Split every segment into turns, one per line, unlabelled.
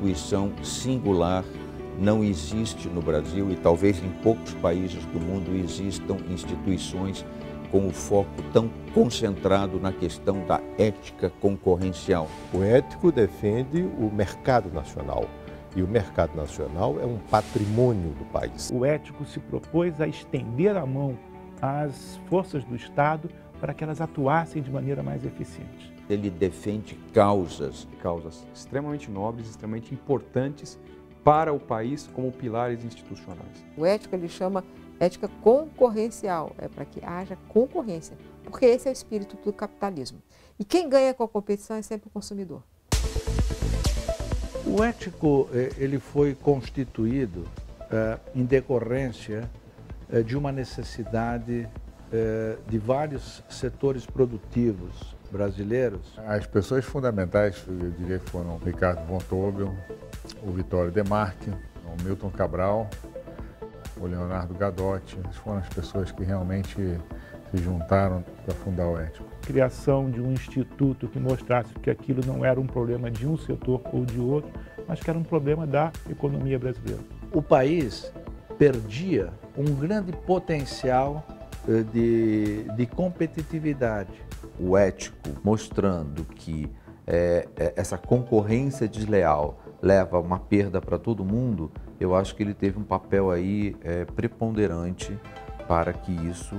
instituição singular, não existe no Brasil e talvez em poucos países do mundo existam instituições com o foco tão concentrado na questão da ética concorrencial.
O ético defende o mercado nacional. E o mercado nacional é um patrimônio do país.
O ético se propôs a estender a mão às forças do Estado para que elas atuassem de maneira mais eficiente.
Ele defende causas
extremamente nobres, extremamente importantes para o país como pilares institucionais.
O ético ele chama ética concorrencial, é para que haja concorrência, porque esse é o espírito do capitalismo. E quem ganha com a competição é sempre o consumidor.
O ético ele foi constituído em decorrência de uma necessidade de vários setores produtivos brasileiros.
As pessoas fundamentais, eu diria que foram o Ricardo von Tobel, o Vittorio De Marchi, o Milton Cabral, o Leonardo Gadotti. Essas foram as pessoas que realmente se juntaram para fundar o ético.
Criação de um instituto que mostrasse que aquilo não era um problema de um setor ou de outro, mas que era um problema da economia brasileira.
O país perdia um grande potencial de competitividade.
O ético mostrando que essa concorrência desleal leva a uma perda para todo mundo, eu acho que ele teve um papel aí preponderante para que isso,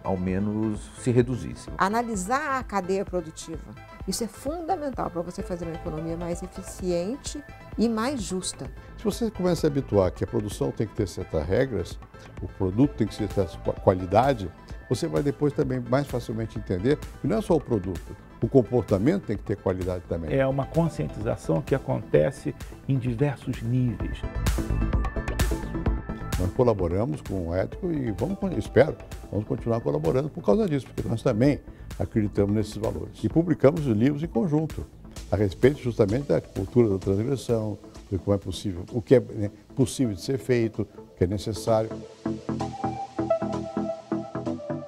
ao menos, se reduzisse.
Analisar a cadeia produtiva, isso é fundamental para você fazer uma economia mais eficiente e mais justa.
Se você começa a habituar que a produção tem que ter certas regras, o produto tem que ter certa qualidade, você vai depois também mais facilmente entender que não é só o produto, o comportamento tem que ter qualidade também.
É uma conscientização que acontece em diversos níveis.
Nós colaboramos com o ético e vamos continuar colaborando por causa disso, porque nós também acreditamos nesses valores. E publicamos livros em conjunto, a respeito justamente da cultura da transgressão, do como é possível, o que é possível de ser feito, o que é necessário.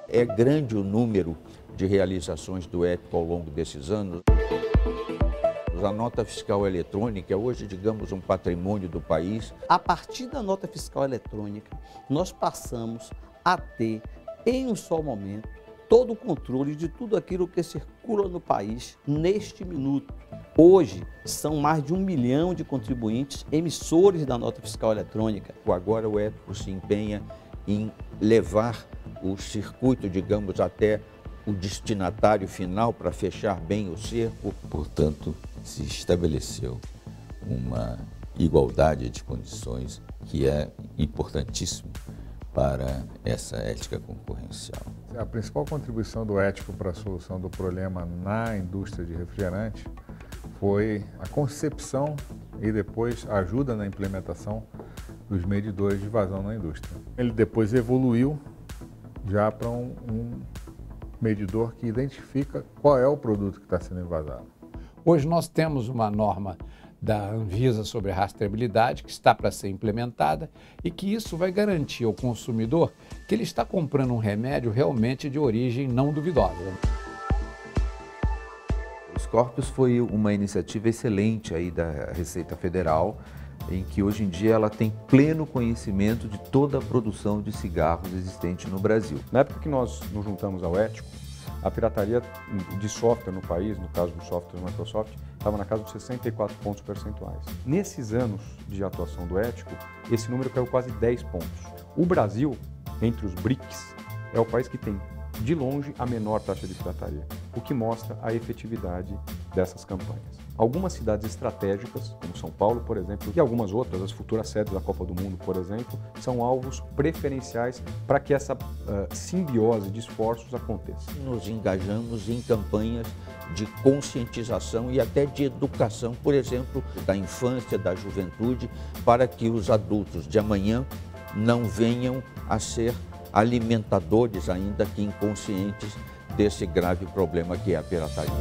É grande o número de realizações do ético ao longo desses anos. A nota fiscal eletrônica é hoje, digamos, um patrimônio do país.
A partir da nota fiscal eletrônica, nós passamos a ter, em um só momento, todo o controle de tudo aquilo que circula no país neste minuto. Hoje, são mais de 1 milhão de contribuintes emissores da nota fiscal eletrônica.
Agora o ético se empenha em levar o circuito, digamos, até o destinatário final para fechar bem o cerco.
Portanto, se estabeleceu uma igualdade de condições que é importantíssimo para essa ética concorrencial.
A principal contribuição do ético para a solução do problema na indústria de refrigerante foi a concepção e depois a ajuda na implementação dos medidores de vazão na indústria. Ele depois evoluiu já para um medidor que identifica qual é o produto que está sendo envasado.
Hoje nós temos uma norma da Anvisa sobre a rastreabilidade que está para ser implementada e que isso vai garantir ao consumidor que ele está comprando um remédio realmente de origem não duvidosa.
O Scorpius foi uma iniciativa excelente aí da Receita Federal, em que hoje em dia ela tem pleno conhecimento de toda a produção de cigarros existente no Brasil.
Na época que nós nos juntamos ao ético, a pirataria de software no país, no caso do software da Microsoft, estava na casa dos 64 pontos percentuais. Nesses anos de atuação do ético, esse número caiu quase 10 pontos. O Brasil, entre os BRICS, é o país que tem, de longe, a menor taxa de pirataria, o que mostra a efetividade dessas campanhas. Algumas cidades estratégicas, como São Paulo, por exemplo, e algumas outras, as futuras sedes da Copa do Mundo, por exemplo, são alvos preferenciais para que essa simbiose de esforços aconteça.
Nos engajamos em campanhas de conscientização e até de educação, por exemplo, da infância, da juventude, para que os adultos de amanhã não venham a ser alimentadores, ainda que inconscientes, desse grave problema que é a pirataria.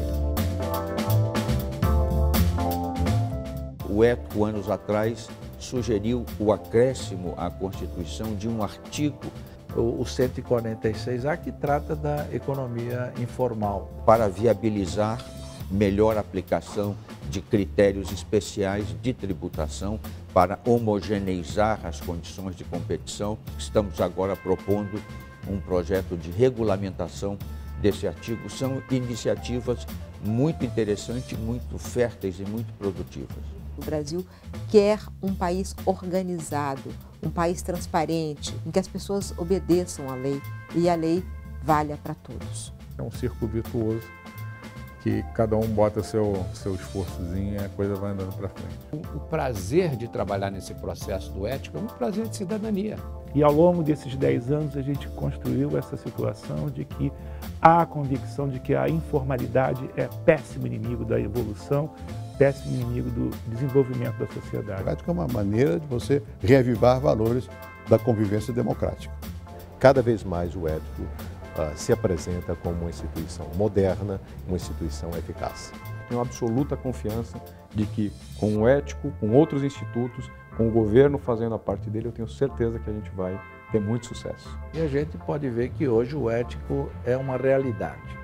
O ético, anos atrás, sugeriu o acréscimo à Constituição de um artigo,
O 146A, que trata da economia informal.
para viabilizar melhor aplicação de critérios especiais de tributação para homogeneizar as condições de competição. Estamos agora propondo um projeto de regulamentação desse artigo. São iniciativas muito interessantes, muito férteis e muito produtivas.
O Brasil quer um país organizado, um país transparente, em que as pessoas obedeçam à lei e a lei valha para todos.
É um círculo virtuoso que cada um bota seu esforçozinho e a coisa vai andando para frente.
O prazer de trabalhar nesse processo do ético é um prazer de cidadania.
E ao longo desses 10 anos a gente construiu essa situação de que há a convicção de que a informalidade é péssimo inimigo da evolução, péssimo inimigo do desenvolvimento da sociedade.
A ética é uma maneira de você reavivar valores da convivência democrática.
Cada vez mais o ético se apresenta como uma instituição moderna, uma instituição eficaz.
Tenho absoluta confiança de que com o ético, com outros institutos, com o governo fazendo a parte dele, eu tenho certeza que a gente vai ter muito sucesso.
E a gente pode ver que hoje o ético é uma realidade.